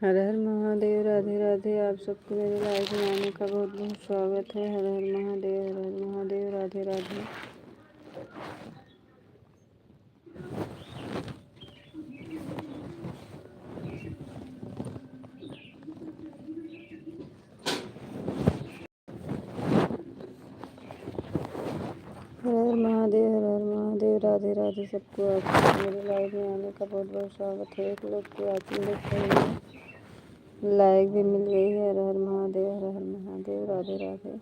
हर हर महादेव, राधे राधे। आप सबको मेरे लाइव में आने का बहुत बहुत स्वागत है। हर हर महादेव, हर हर महादेव, राधे राधे। हर हर महादेव, हर हर महादेव, राधे राधे सबको। आप सबको मेरे लाइव में आने का बहुत बहुत स्वागत है। एक लोग को आती देख रही है, लाइक भी मिल गई है। हर हर महादेव, हर हर महादेव, राधे राधे।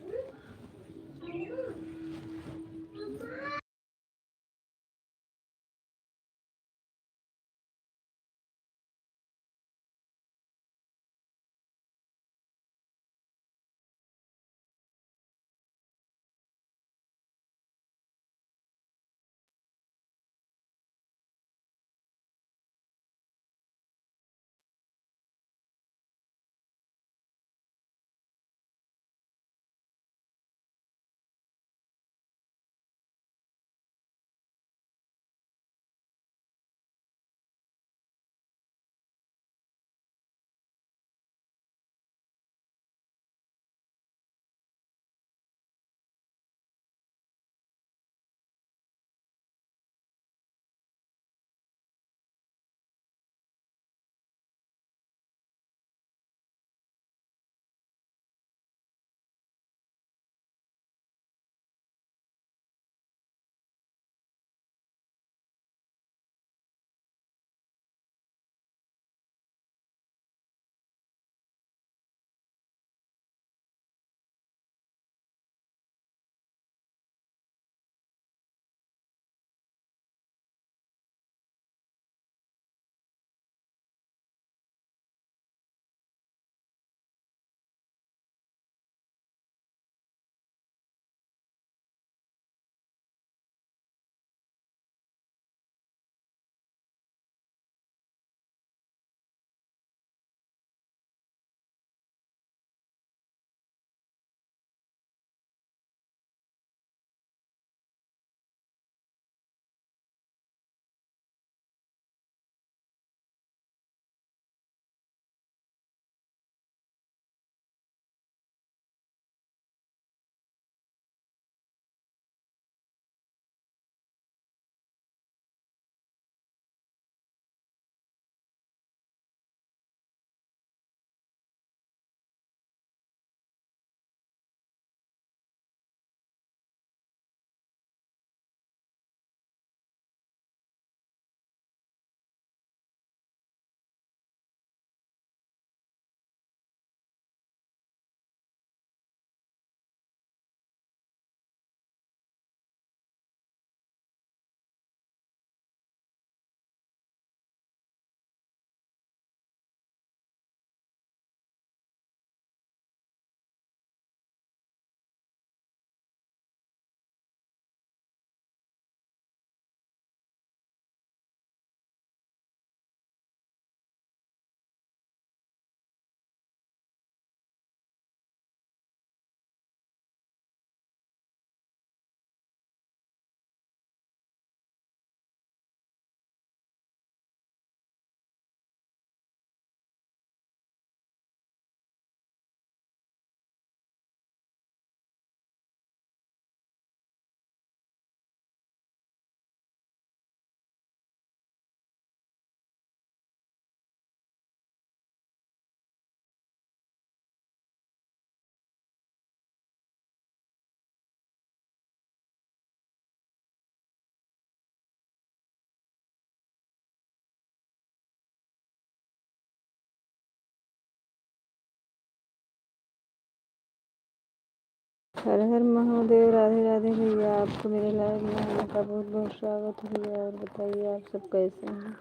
हर हर महादेव, राधे राधे। भैया आपको मेरे लाइव में आने का बहुत बहुत स्वागत है भैया। और बताइए आप सब कैसे हैं।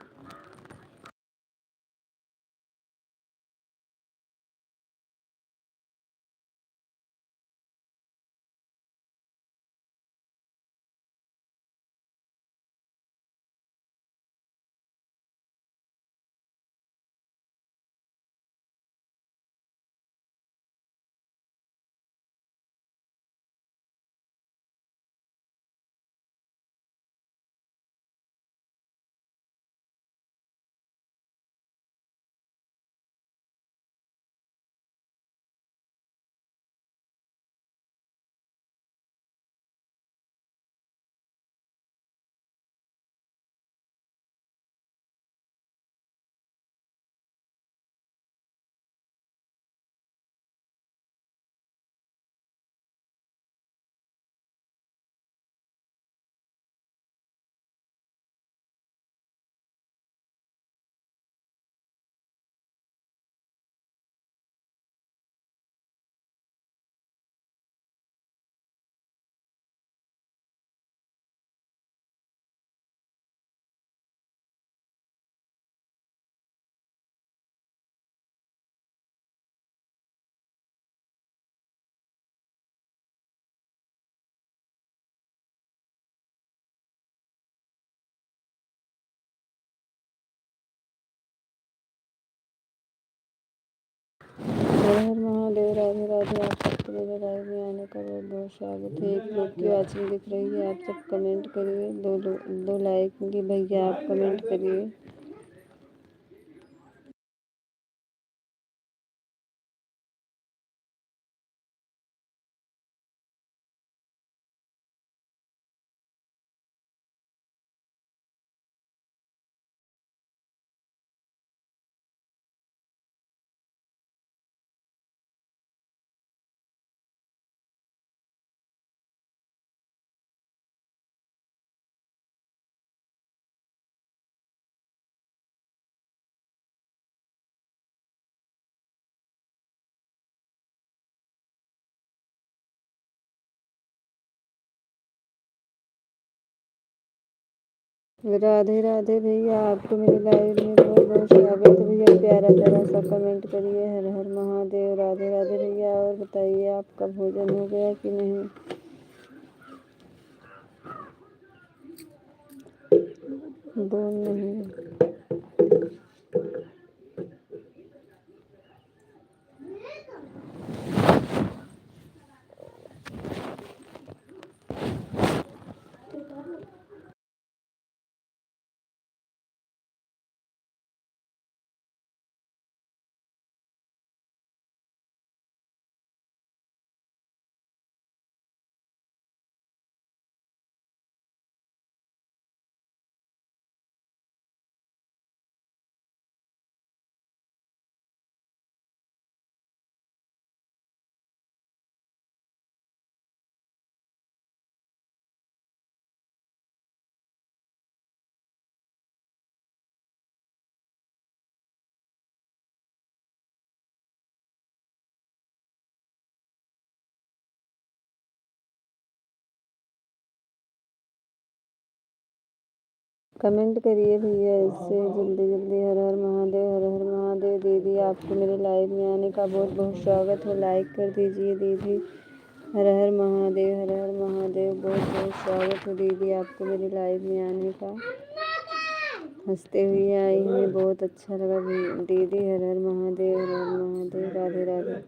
हर हर महादेव। राधे राधे। आप सबको मेरे लाइव में आने का बहुत बहुत स्वागत है। एक लोग की वाचिंग दिख रही है, आप सब कमेंट करिए। दो लाइक की भैया आप कमेंट करिए। राधे राधे भैया, आपको मेरे लाइव में बहुत बहुत स्वागत है भैया। प्यारा प्यारा सा कमेंट करिए। हर हर महादेव। राधे राधे भैया। और बताइए आपका भोजन हो गया कि नहीं? बोल नहीं। कमेंट करिए भैया इससे जल्दी जल्दी। हर हर महादेव। हर हर महादेव। दीदी आपको मेरे लाइव में आने का बहुत बहुत स्वागत है। लाइक कर दीजिए दीदी। हर हर महादेव। हर हर महादेव। बहुत बहुत स्वागत है दीदी आपको मेरे लाइव में आने का। हंसते हुए आई हमें बहुत अच्छा लगा दीदी। हर हर महादेव। हर हर महादेव। राधे राधे।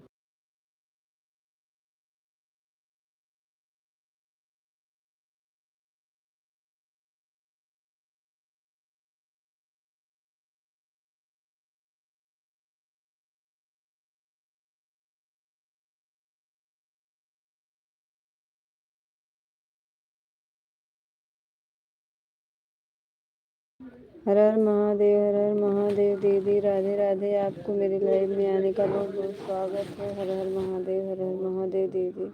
हर हर महादेव। हर हर महादेव दीदी। राधे राधे। आपको मेरे लाइव में आने का बहुत बहुत स्वागत है। हर हर महादेव। हर हर महादेव दीदी।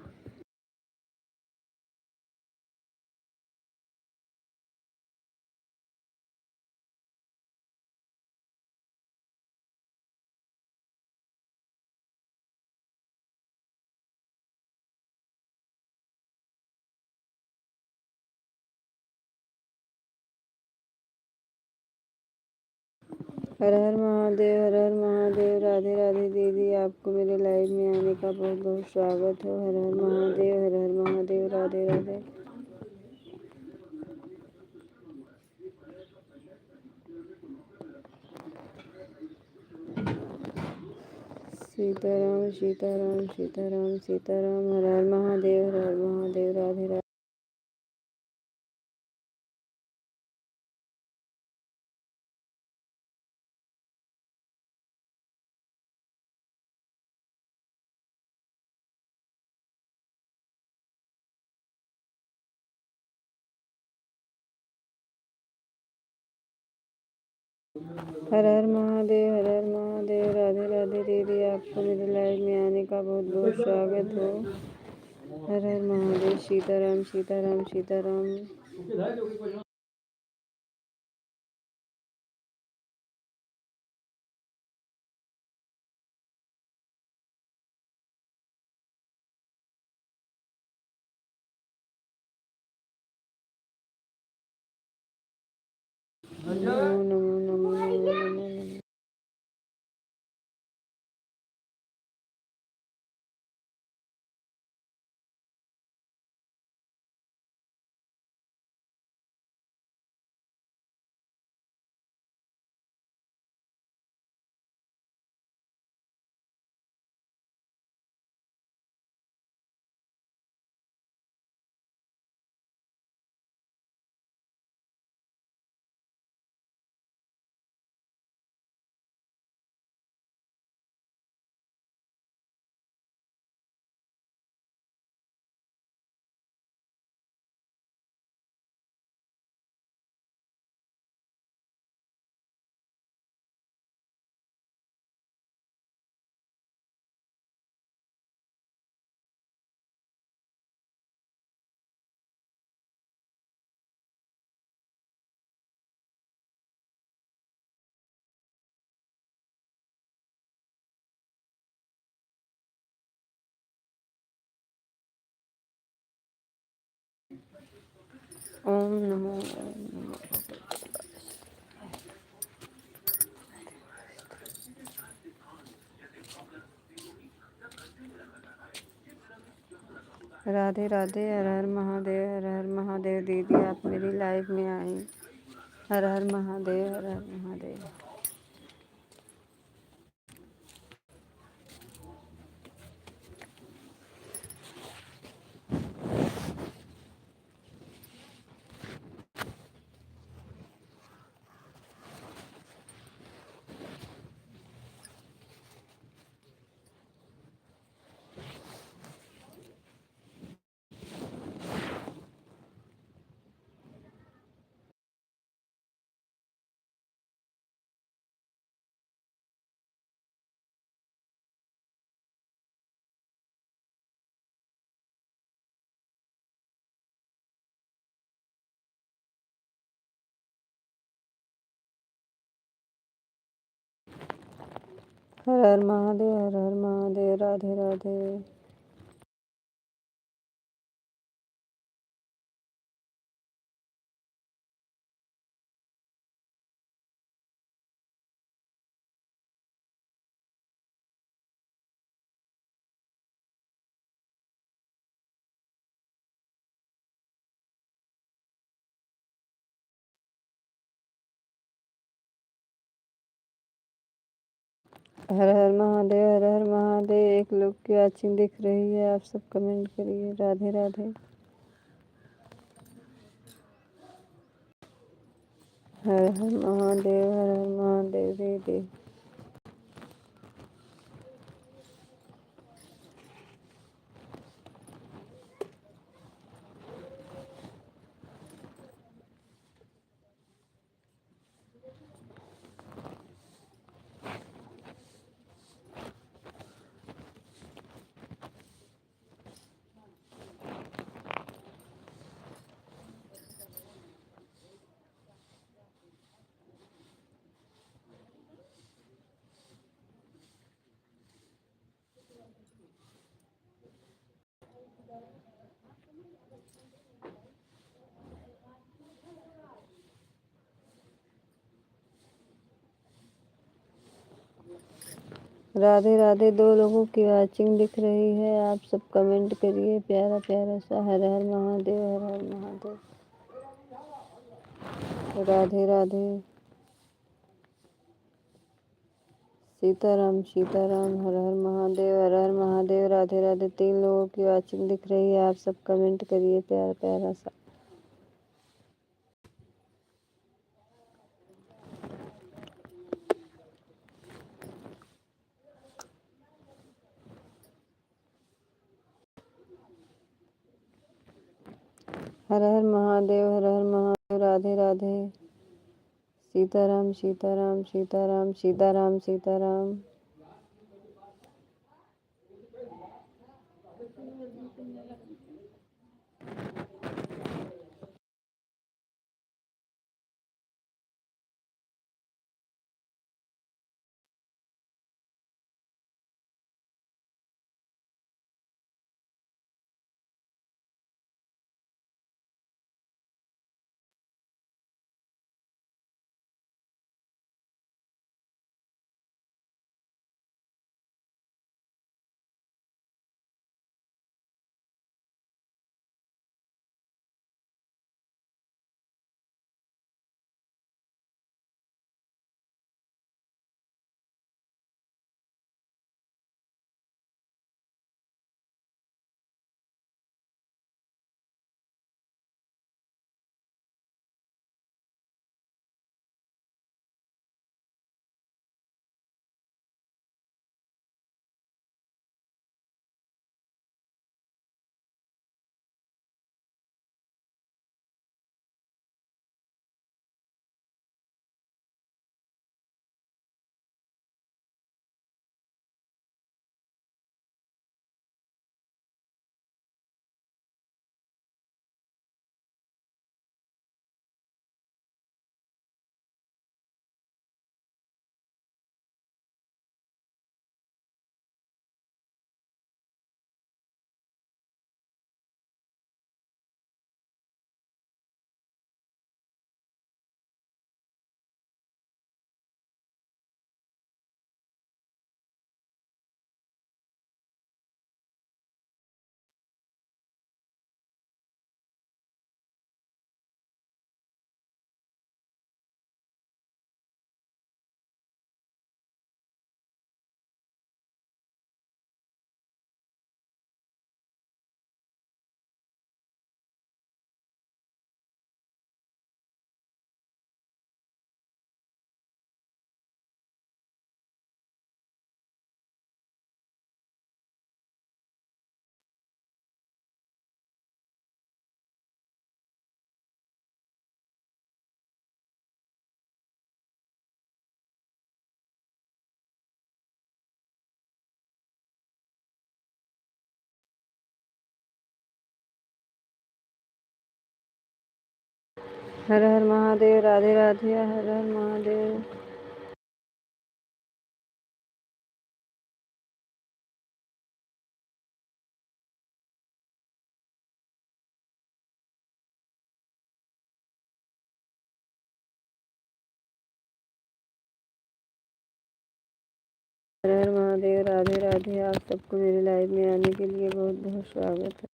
हर हर महादेव। हर हर महादेव। राधे राधे दीदी। आपको मेरे लाइव में आने का बहुत बहुत स्वागत है। हर हर महादेव। हर हर महादेव। राधे राधे। सीताराम सीताराम सीताराम सीताराम। हर हर महादेव। हर हर महादेव। राधे राधे। हर हर महादेव। हर हर महादेव। राधे राधे दीदी। आपको मेरे लाइव में आने का बहुत बहुत स्वागत हो। हर हर महादेव। सीताराम सीताराम सीताराम। नमो नमो नमो नमो नमो। ओम नमो ओम नमो। राधे राधे। हर हर महादेव, हर हर महादेव। दीदी आप मेरी लाइफ में आई। हर हर महादेव, हर हर महादेव। हर हर महादेव, हर हर महादेव। राधे राधे। हर हर महादेव, हर हर महादेव। एक लोग की वाचिंग दिख रही है, आप सब कमेंट करिए। राधे राधे। हर हर महादेव, हर हर महादेव। दीदी राधे राधे। दो लोगों की वाचिंग दिख रही है, आप सब कमेंट करिए प्यारा प्यारा सा। हर हर महादेव, हर हर महादेव। राधे राधे। सीताराम सीताराम। हर हर महादेव, हर हर महादेव। राधे राधे। तीन लोगों की वाचिंग दिख रही है, आप सब कमेंट करिए प्यारा प्यारा सा। हर हर महादेव, हर हर महादेव। राधे राधे। सीताराम सीताराम सीताराम सीताराम सीताराम। हर हर महादेव। राधे राधे। हर हर महादेव। हर हर महादेव। राधे राधे। आप सबको मेरी लाइव में आने के लिए बहुत बहुत स्वागत है।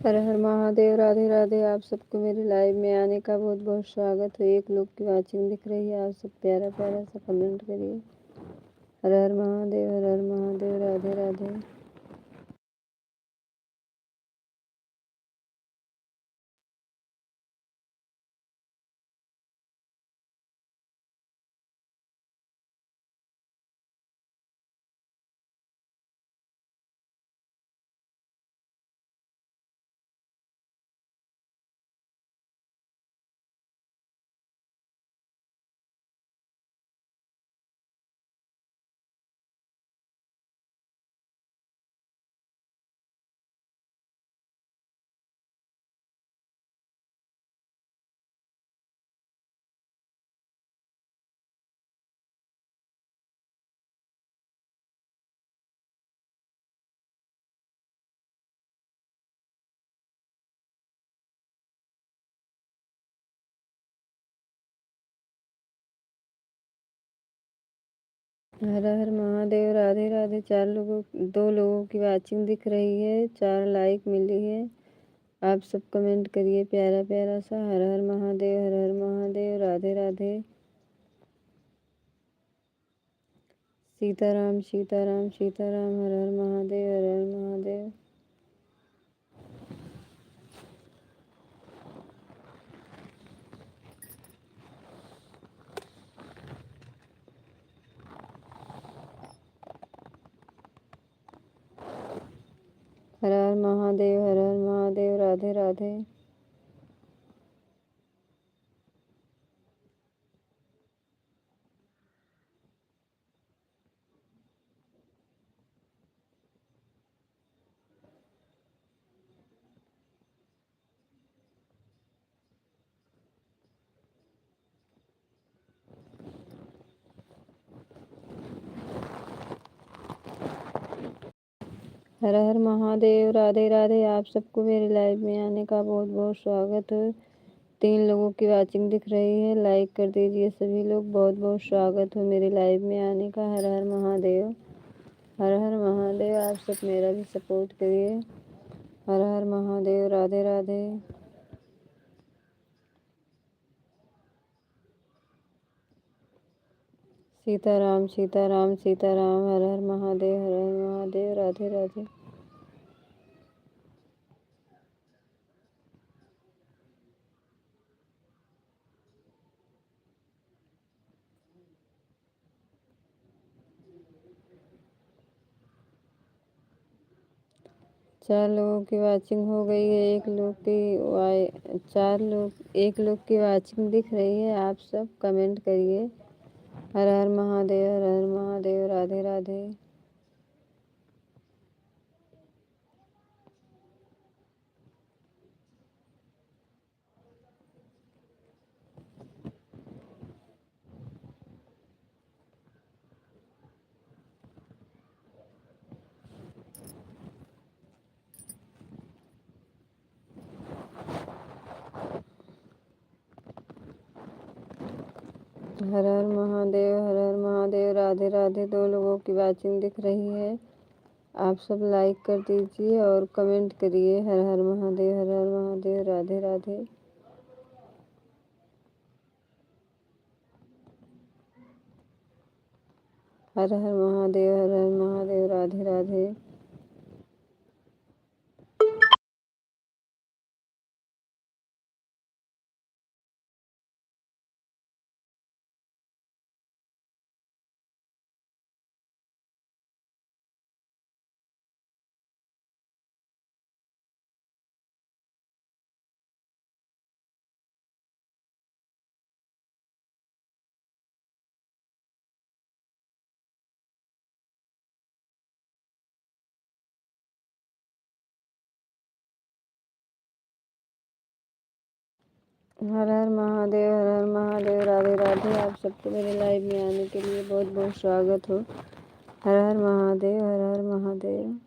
हर हर महादेव। राधे राधे। आप सबको मेरी लाइव में आने का बहुत बहुत स्वागत है। एक लोग की वाचिंग दिख रही है। आप सब प्यारा प्यारा सा कमेंट करिए। हर हर महादेव। हर हर महादेव। राधे राधे। हर हर महादेव। राधे राधे। दो लोगों की वाचिंग दिख रही है। 4 लाइक मिली है। आप सब कमेंट करिए प्यारा प्यारा सा। हर हर महादेव। हर हर महादेव। राधे राधे। सीताराम सीताराम सीताराम। हर हर महादेव। हर हर महादेव। हर हर महादेव। हर हर महादेव। राधे राधे। हर हर महादेव। राधे राधे। आप सबको मेरे लाइव में आने का बहुत बहुत स्वागत है। 3 लोगों की वाचिंग दिख रही है, लाइक कर दीजिए सभी लोग। बहुत बहुत स्वागत है मेरे लाइव में आने का। हर हर महादेव। हर हर महादेव। आप सब मेरा भी सपोर्ट करिए। हर हर महादेव। राधे राधे। सीताराम सीताराम सीताराम। हर हर महादेव। हर हर महादेव। राधे राधे। चार लोगों की वाचिंग हो गई है, एक लोग की चार लोग, एक लोग की वाचिंग दिख रही है। आप सब कमेंट करिए। हर हर महादेव। हर हर महादेव। राधे राधे। हर हर महादेव। हर हर महादेव। राधे राधे। 2 लोगों की वाचिंग दिख रही है। आप सब लाइक कर दीजिए और कमेंट करिए। हर हर महादेव। हर हर महादेव। राधे राधे। हर हर महादेव। हर हर महादेव। राधे राधे। हर हर महादेव। हर हर महादेव। राधे राधे। आप सबको मेरे लाइव में आने के लिए बहुत बहुत स्वागत हो। हर हर महादेव। हर हर महादेव।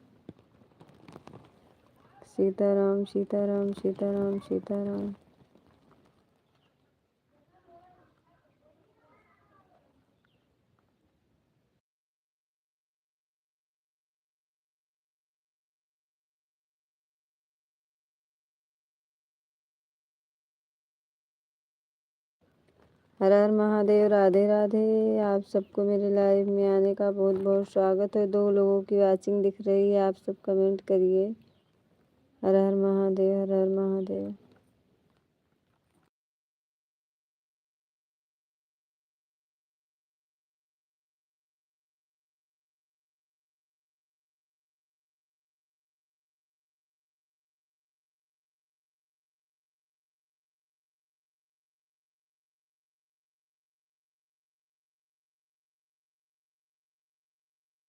सीताराम सीताराम सीताराम सीताराम। हर हर महादेव। राधे राधे। आप सबको मेरे लाइव में आने का बहुत बहुत स्वागत है। 2 लोगों की वाचिंग दिख रही है। आप सब कमेंट करिए। हर हर महादेव। हर हर महादेव।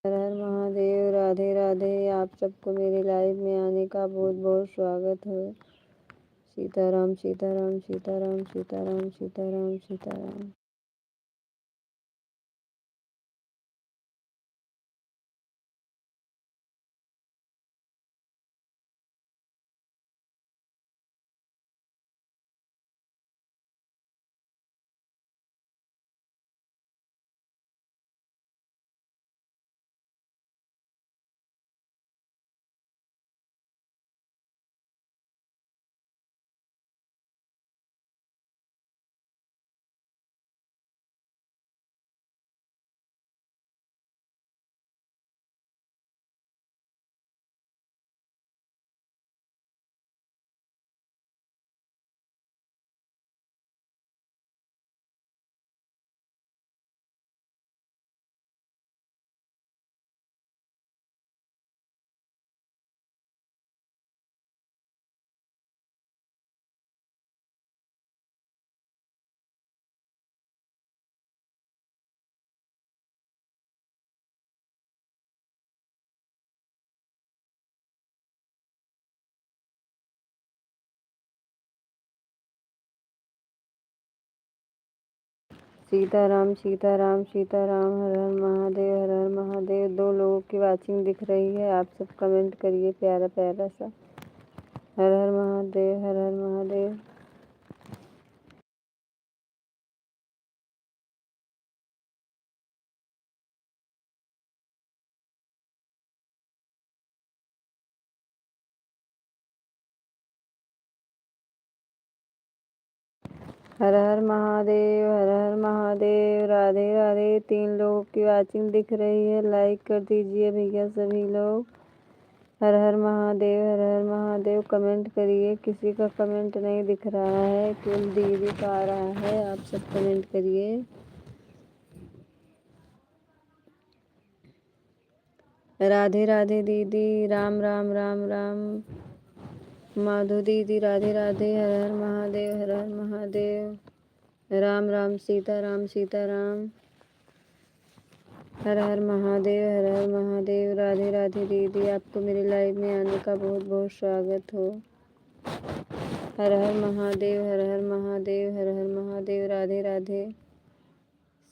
हर हर महादेव। राधे राधे। आप सबको मेरे लाइव में आने का बहुत बहुत स्वागत है। सीताराम सीताराम सीताराम सीताराम सीताराम सीताराम। सीताराम सीताराम सीताराम, हर हर महादेव, हर हर महादेव। 2 लोगों की वाचिंग दिख रही है, आप सब कमेंट करिए प्यारा प्यारा सा। हर हर महादेव, हर हर महादेव। हर हर महादेव, हर हर महादेव। राधे राधे। 3 लोगों की वाचिंग दिख रही है, लाइक कर दीजिए भैया सभी लोग। हर हर महादेव, हर हर महादेव। कमेंट करिए, किसी का कमेंट नहीं दिख रहा है, केवल दीदी का आ रहा है, आप सब कमेंट करिए। राधे राधे दीदी, राम राम राम राम। माधु दीदी राधे राधे, हर हर महादेव, हर हर महादेव। राम राम सीताराम सीताराम। हर हर महादेव, हर हर महादेव। राधे राधे दीदी, आपको मेरे लाइव में आने का बहुत बहुत स्वागत हो। हर हर महादेव, हर हर महादेव, हर हर महादेव। राधे राधे।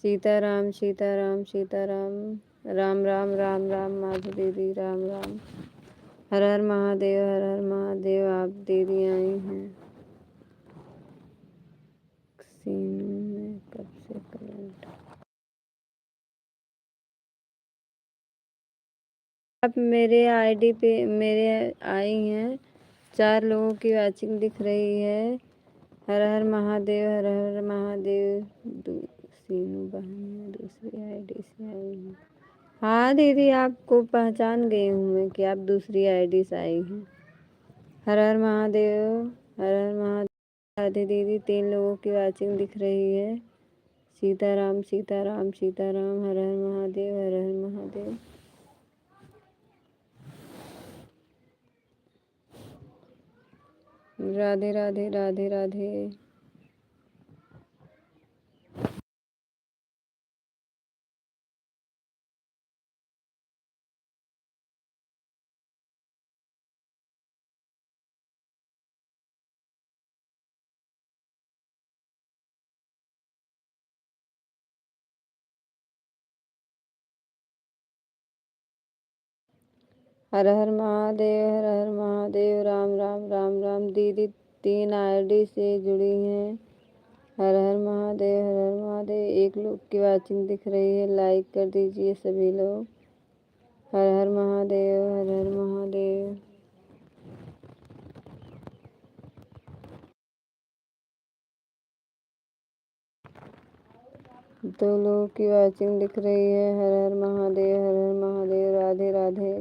सीताराम सीताराम सीताराम। राम राम राम राम। माधु दीदी राम राम। हर हर महादेव, हर हर महादेव। आप दीदी आई हैं। सीनू में कब से कमेंट आप मेरे आईडी पे मेरे आई हैं। 4 लोगों की वाचिंग दिख रही है। हर हर महादेव, हर हर महादेव। सीनू बहन दूसरी आईडी से आई हूँ। हाँ दीदी, आपको पहचान गई हूँ मैं कि आप दूसरी आईडी से आई हैं। हर हर महादेव, हर हर महादेव। राधे दीदी, 3 लोगों की वाचिंग दिख रही है। सीताराम सीताराम सीताराम। हर हर महादेव, हर हर महादेव। राधे राधे राधे राधे। हर हर महादेव, हर हर महादेव। राम राम राम राम। दीदी 3 आईडी से जुड़ी हैं। हर हर महादेव, हर हर महादेव। 1 लोग की वाचिंग दिख रही है, लाइक कर दीजिए सभी लोग। हर हर महादेव, हर हर महादेव। 2 लोगों की वाचिंग दिख रही है। हर हर महादेव, हर हर महादेव। राधे राधे।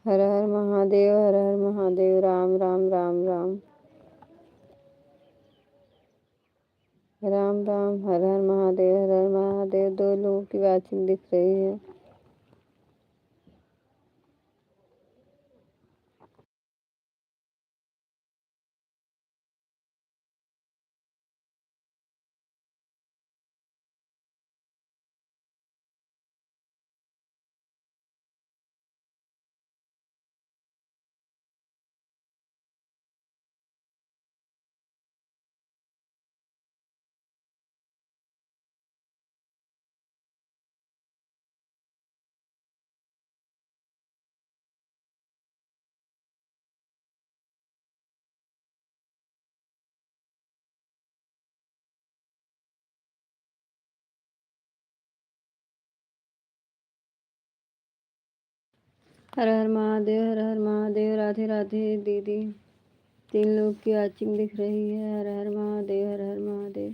हर हर महादेव, हर हर महादेव। राम राम राम राम। राम राम। हर हर महादेव, हर हर महादेव। 2 लोगों की वाचिंग दिख रही है। हर हर महादेव, हर हर महादेव। राधे राधे दीदी। 3 लोग की वाचिंग दिख रही है। हर हर महादेव, हर हर महादेव।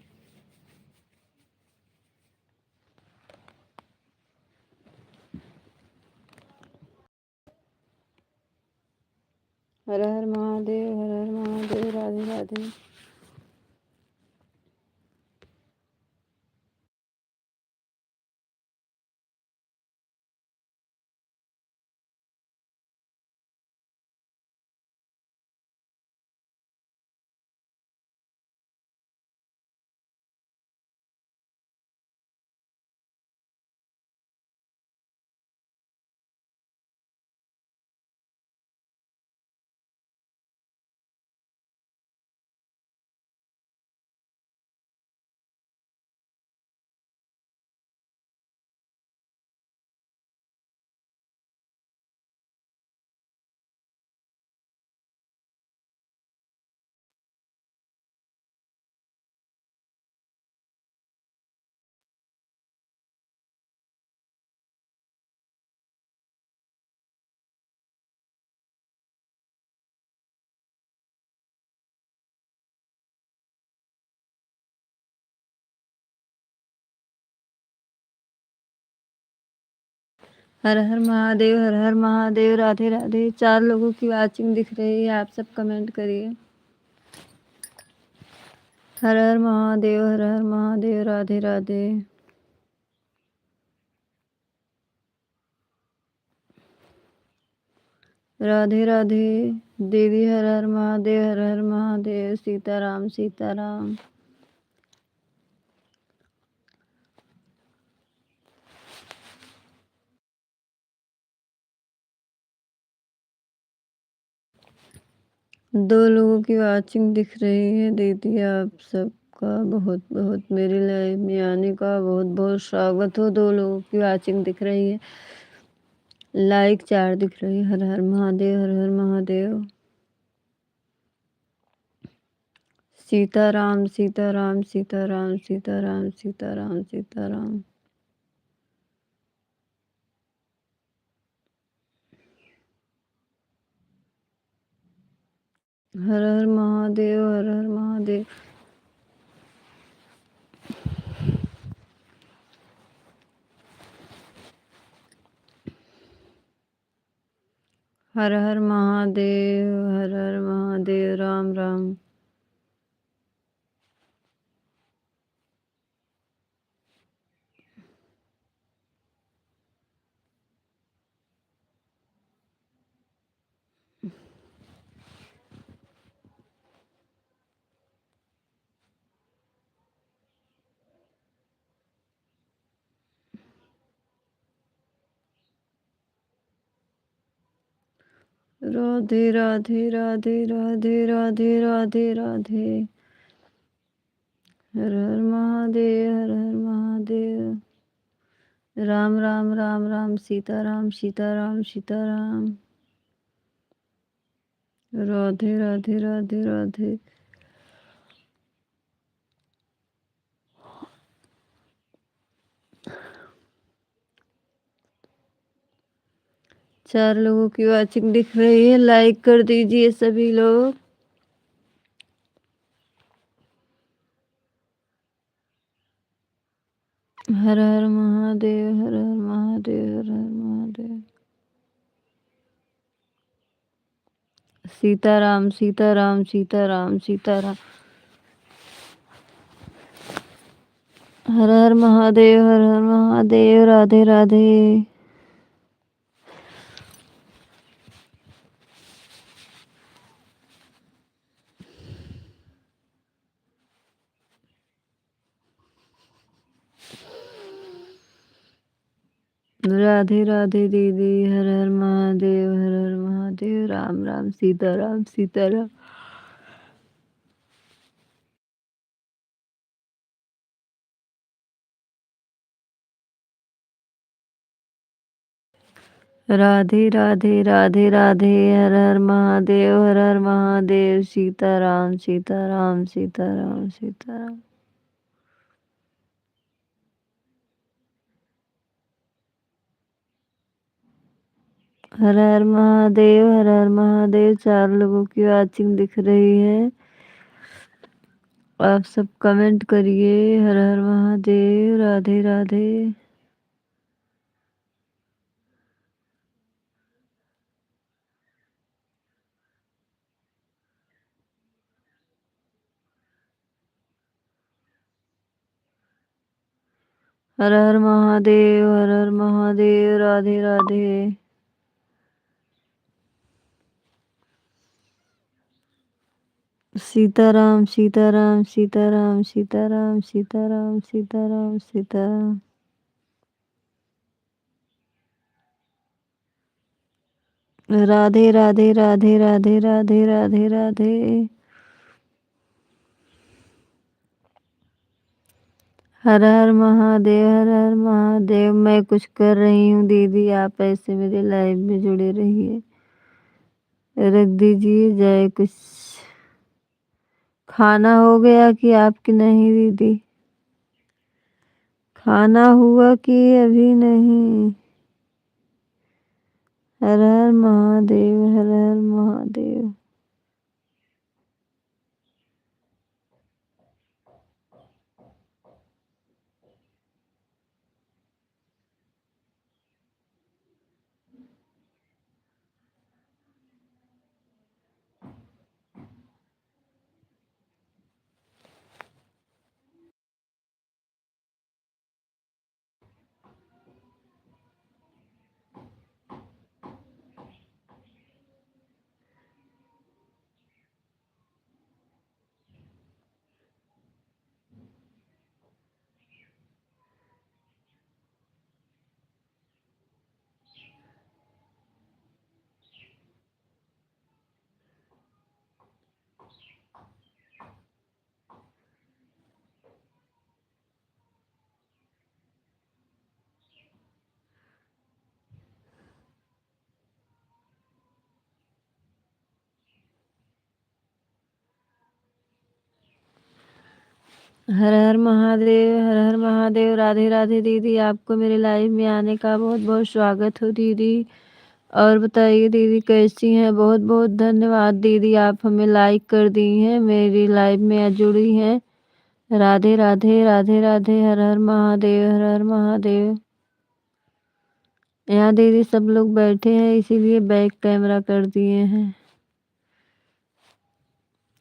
हर हर महादेव, हर हर महादेव। राधे राधे। हर हर महादेव, हर हर महादेव। राधे राधे। 4 लोगों की वाचिंग दिख रही है। आप सब कमेंट करिए। हर हर महादेव, हर हर महादेव। राधे राधे। राधे राधे। दीदी हर हर महादेव, हर हर महादेव। सीताराम सीताराम। दो लोगों की वाचिंग दिख रही है। दीदी आप सबका बहुत बहुत मेरी लाइफ में आने का बहुत बहुत स्वागत हो। 2 लोगों की वाचिंग दिख रही है। लाइक 4 दिख रही है। हर हर महादेव, हर हर महादेव। सीताराम सीताराम सीताराम सीताराम सीताराम सीताराम। हर हर महादेव, हर हर महादेव। हर हर महादेव, हर हर महादेव। राम राम। राधे राधे राधे राधे राधे राधे राधे। हर हर महादेव, हर हर महादेव। राम राम राम राम। सीताराम सीताराम सीताराम। राधे राधे राधे राधे। चार लोगों की वाचिंग दिख रही है। लाइक कर दीजिए सभी लोग। हर हर महादेव, हर हर महादेव, हर हर महादेव। सीताराम सीताराम सीताराम सीताराम। हर हर महादेव, हर हर महादेव। राधे राधे। राधे राधे दीदी। हर हर महादेव, हर हर महादेव। राम राम। सीताराम सीताराम। राधे राधे राधे राधे। हर हर महादेव, हर हर महादेव। सीताराम सीताराम सीताराम सीताराम। हर हर महादेव, हर हर महादेव। 4 लोगों की वॉचिंग दिख रही है। आप सब कमेंट करिए। हर हर महादेव, राधे राधे। हर हर महादेव, हर हर महादेव, राधे राधे। सीताराम सीताराम सीताराम सीताराम सीताराम सीताराम सीताराम। राधे राधे राधे राधे राधे राधे राधे। हर हर महादेव, हर हर महादेव। मैं कुछ कर रही हूँ दीदी, आप ऐसे मेरे लाइव में जुड़े रहिए। रख दीजिए जय कुछ। खाना हो गया कि आपकी नहीं दीदी? खाना हुआ कि अभी नहीं? हर हर महादेव, हर हर महादेव। हर हर महादेव, हर हर महादेव। राधे राधे दीदी, आपको मेरे लाइव में आने का बहुत बहुत स्वागत हो दीदी। और बताइए दीदी कैसी हैं? बहुत बहुत धन्यवाद दीदी, आप हमें लाइक कर दी हैं, मेरी लाइव में आज जुड़ी हैं। राधे राधे राधे राधे। हर हर महादेव, हर हर महादेव। यहाँ दीदी सब लोग बैठे हैं इसीलिए बैक कैमरा कर दिए हैं।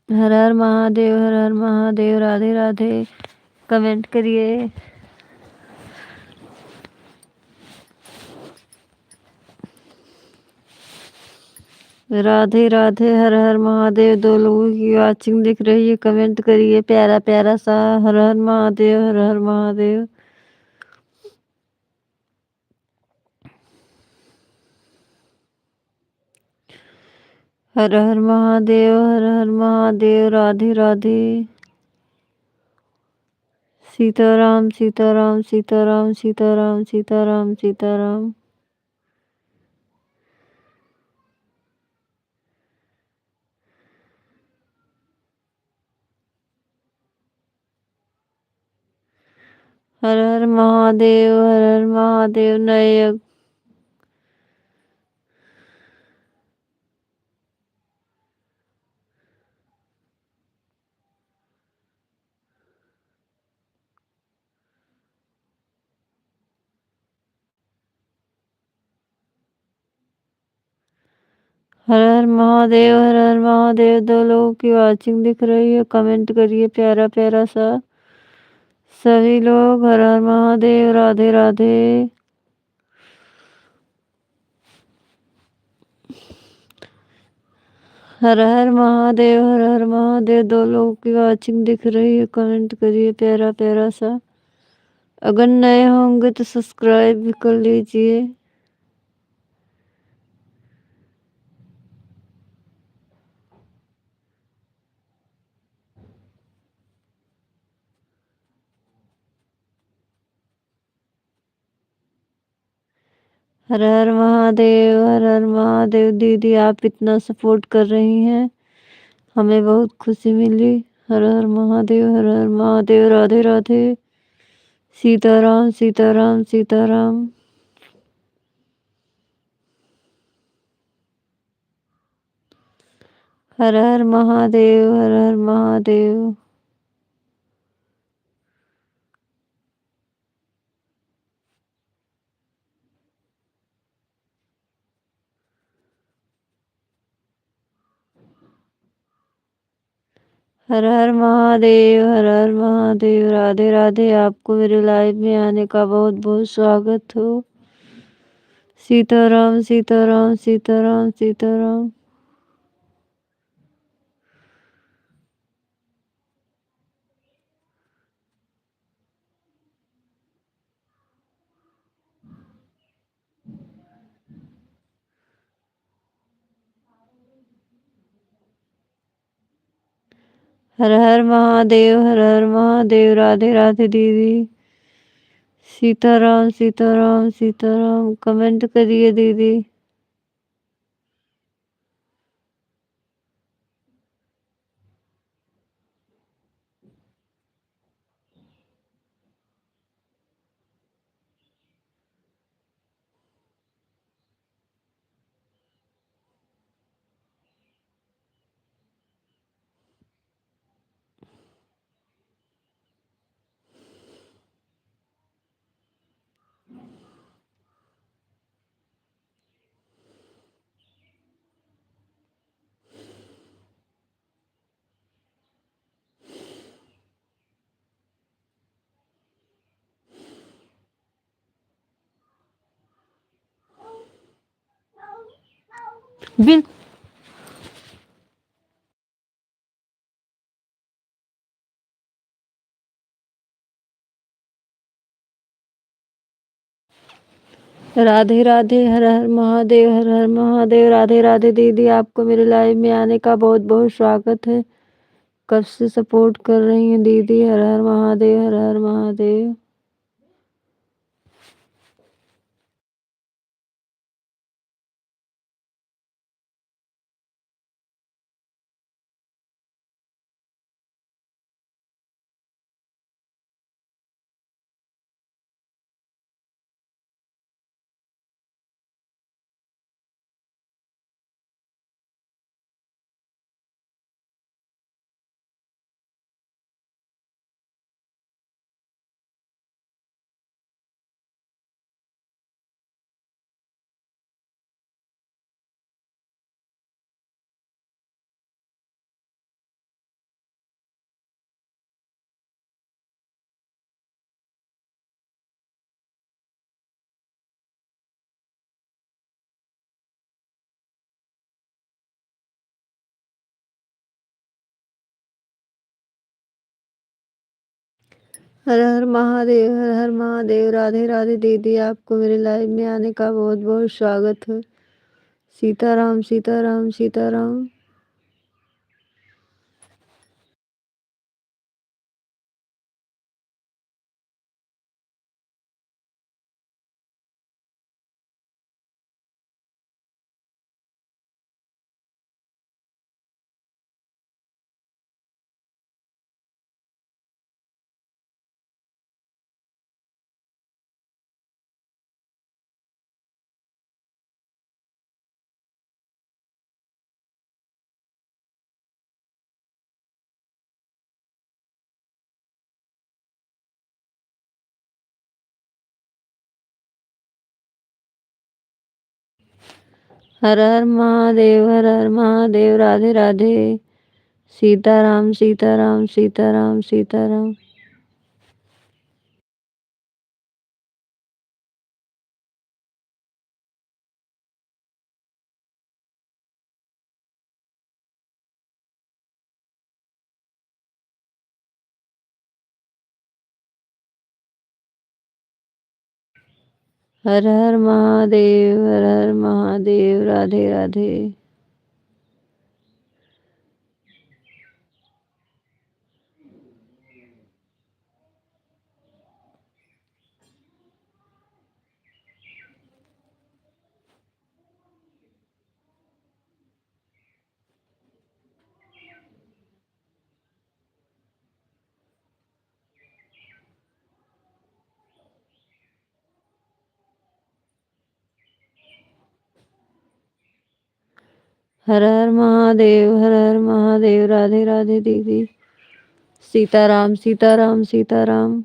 हर हर महादेव, हर हर महादेव। राधे राधे। कमेंट करिए। राधे राधे। हर हर महादेव। 2 लोगों की वॉचिंग दिख रही है, कमेंट करिए प्यारा प्यारा सा। हर हर महादेव, हर हर महादेव। हर हर महादेव, हर हर महादेव। राधे राधे। सीताराम सीताराम सीताराम सीताराम सीताराम सीताराम। हर हर महादेव, हर हर महादेव। नए हर हर महादेव, हर हर महादेव। 2 लोगों की वॉचिंग दिख रही है, कमेंट करिए प्यारा प्यारा सा सभी लोग। हर हर महादेव। राधे राधे। हर हर महादेव, हर हर महादेव। 2 लोगों की वॉचिंग दिख रही है, कमेंट करिए प्यारा प्यारा सा। अगर नए होंगे तो सब्सक्राइब भी कर लीजिए। हर हर महादेव, हर हर महादेव। दीदी आप इतना सपोर्ट कर रही हैं, हमें बहुत खुशी मिली। हर हर महादेव, हर हर महादेव। राधे राधे। सीताराम सीताराम सीताराम। हर हर महादेव, हर हर महादेव। हर हर महादेव, हर हर महादेव। राधे राधे। आपको मेरे लाइव में आने का बहुत बहुत स्वागत हो। सीताराम सीताराम सीताराम सीताराम। हर हर महादेव, हर हर महादेव। राधे राधे दीदी। सीताराम सीताराम सीताराम। कमेंट करिए दीदी। बिल राधे राधे। हर हर महादेव, हर हर महादेव। राधे राधे दीदी। आपको मेरे लाइव में आने का बहुत बहुत स्वागत है। कब से सपोर्ट कर रही हैं दीदी। हर हर महादेव, हर हर महादेव। हर हर महादेव, हर हर महादेव। राधे राधे दीदी। आपको मेरे लाइव में आने का बहुत बहुत स्वागत है। सीताराम सीताराम सीताराम। हर हर महादेव, हर हर महादेव। राधे राधे। सीताराम सीताराम सीताराम सीताराम। हर हर महादेव, हर हर महादेव। राधे राधे। हर हर महादेव, हर हर महादेव। राधे राधे दीदी। सीताराम सीताराम सीताराम।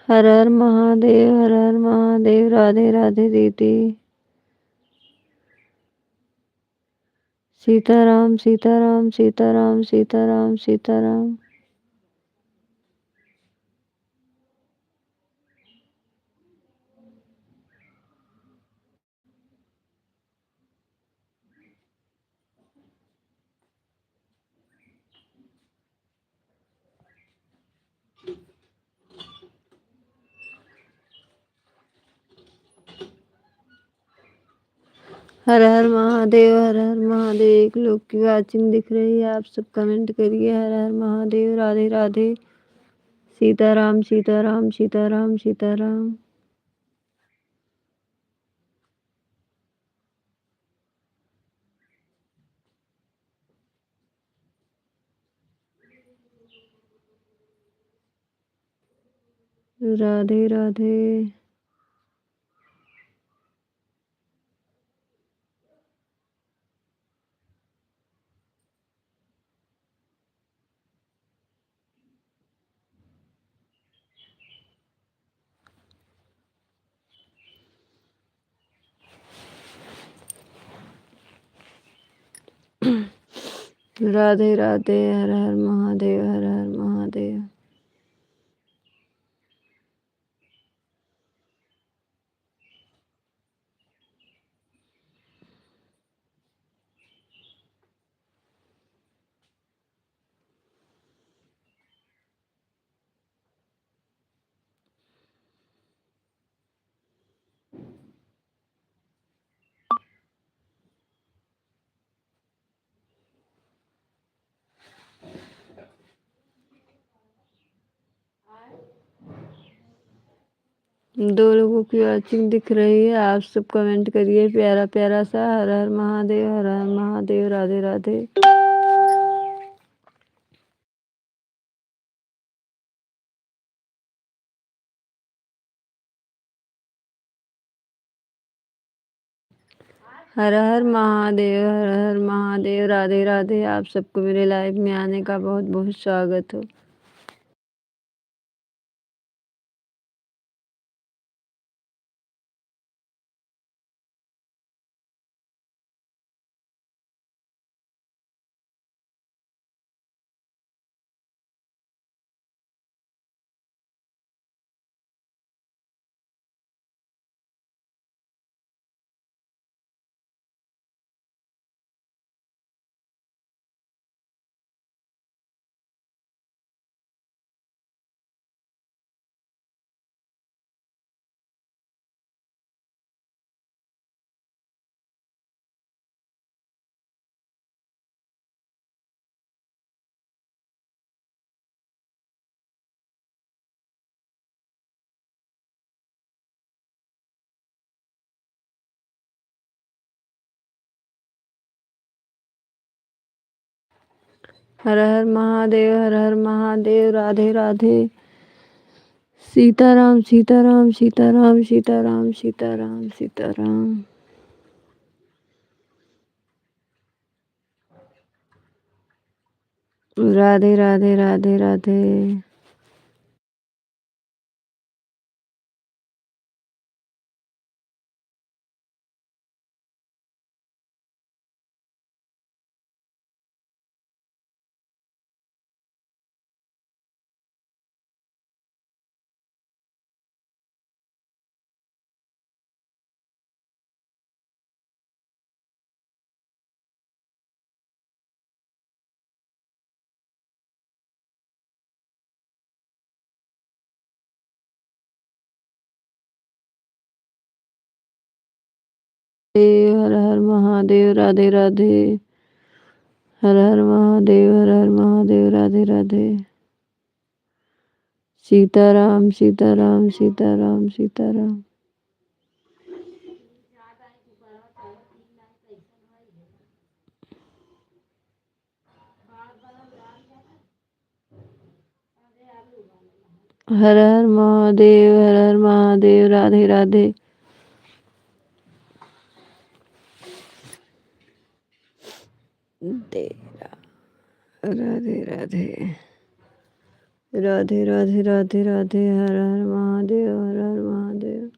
हर हर महादेव, हर हर महादेव। राधे राधे दीदी। सीताराम सीताराम सीताराम सीताराम सीताराम। हर हर महादेव, हर हर महादेव। एक लोग की वाचिंग दिख रही है, आप सब कमेंट करिए। हर हर महादेव। राधे राधे। सीताराम सीताराम सीताराम सीताराम। राधे राधे। राधे राधे। हर हर महादेव, हर हर महादेव। दो लोगों की वाचिंग दिख रही है, आप सब कमेंट करिए प्यारा प्यारा सा। हर हर महादेव, हर हर महादेव। राधे राधे। हर हर महादेव, हर हर महादेव। राधे राधे। आप सबको मेरे लाइव में आने का बहुत बहुत स्वागत हो। हर हर महादेव, हर हर महादेव। राधे राधे। सीताराम सीताराम सीताराम सीताराम सीताराम सीताराम। राधे राधे राधे राधे। हर हर महादेव। राधे राधे। हर हर महादेव, हर हर महादेव। राधे राधे। सीताराम सीताराम सीताराम सीताराम। हर हर महादेव, हर हर महादेव, राधे राधे। तेरा राधे राधे, राधे राधे राधे राधे, हर हर महादेव, हर हर महादेव।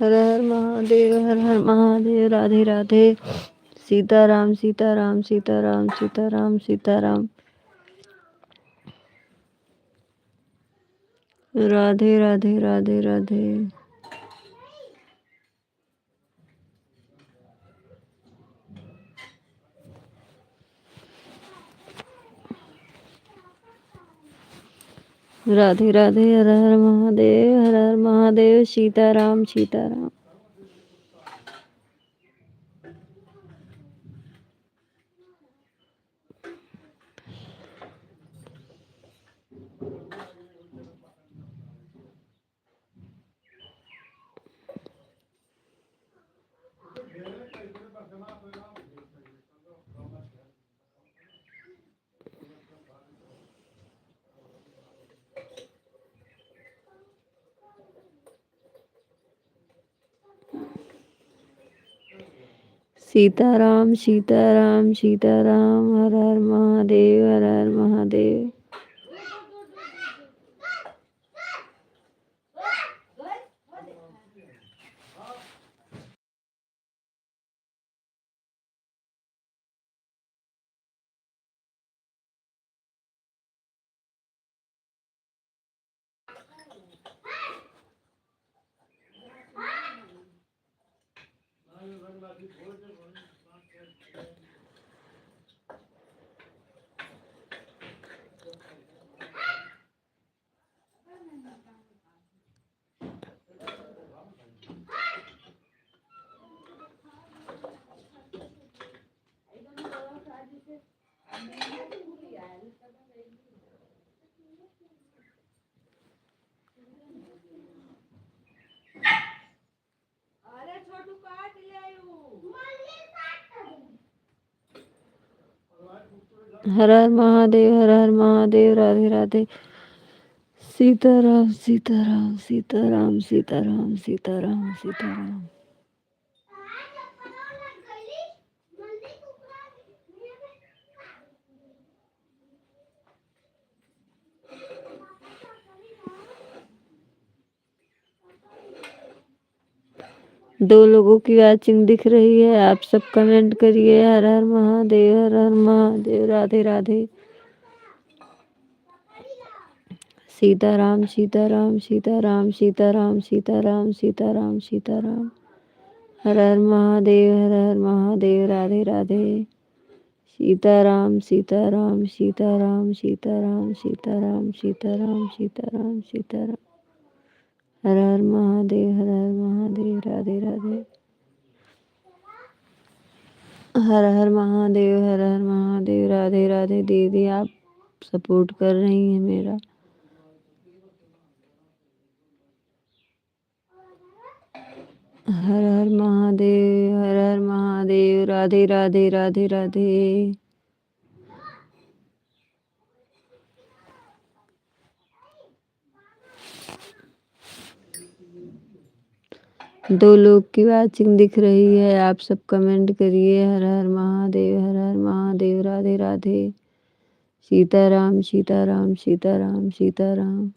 हर हर महादेव, हर हर महादेव, राधे राधे। सीताराम सीताराम सीताराम सीताराम सीताराम, राधे राधे राधे राधे। राधे राधे, हर हर महादेव, हर हर महादेव, सीताराम सीताराम। सीताराम सीताराम सीताराम, हर हर महादेव, हर हर महादेव। हर हर महादेव, हर हर महादेव, राधे राधे। सीताराम सीताराम सीताराम सीताराम सीताराम सीताराम। दो लोगों की वॉचिंग दिख रही है, आप सब कमेंट करिए। हर हर महादेव, हर हर महादेव, राधे राधे। सीताराम सीताराम सीताराम सीताराम सीताराम सीताराम सीताराम। हर हर महादेव, हर हर महादेव, राधे राधे। सीताराम सीताराम सीताराम सीताराम सीताराम सीताराम सीताराम सीताराम। हर हर महादेव, हर हर महादेव, राधे राधे। हर हर महादेव, हर हर महादेव, राधे राधे। दीदी आप सपोर्ट कर रही हैं मेरा। हर हर महादेव, हर हर महादेव, राधे राधे, राधे राधे। दो लोग की वॉचिंग दिख रही है, आप सब कमेंट करिए। हर हर महादेव, हर हर महादेव, राधे राधे। सीताराम सीताराम सीताराम सीताराम।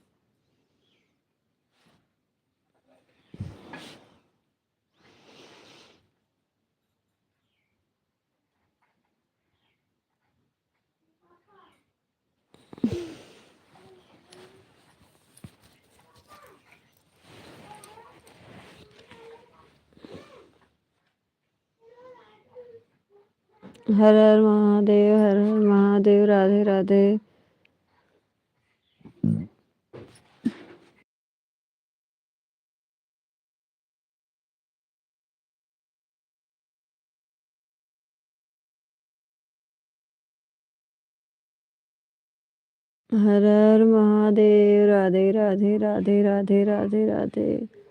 हर हर महादेव, हर हर महादेव, राधे राधे। हर हर महादेव, राधे राधे, राधे राधे, राधे राधे।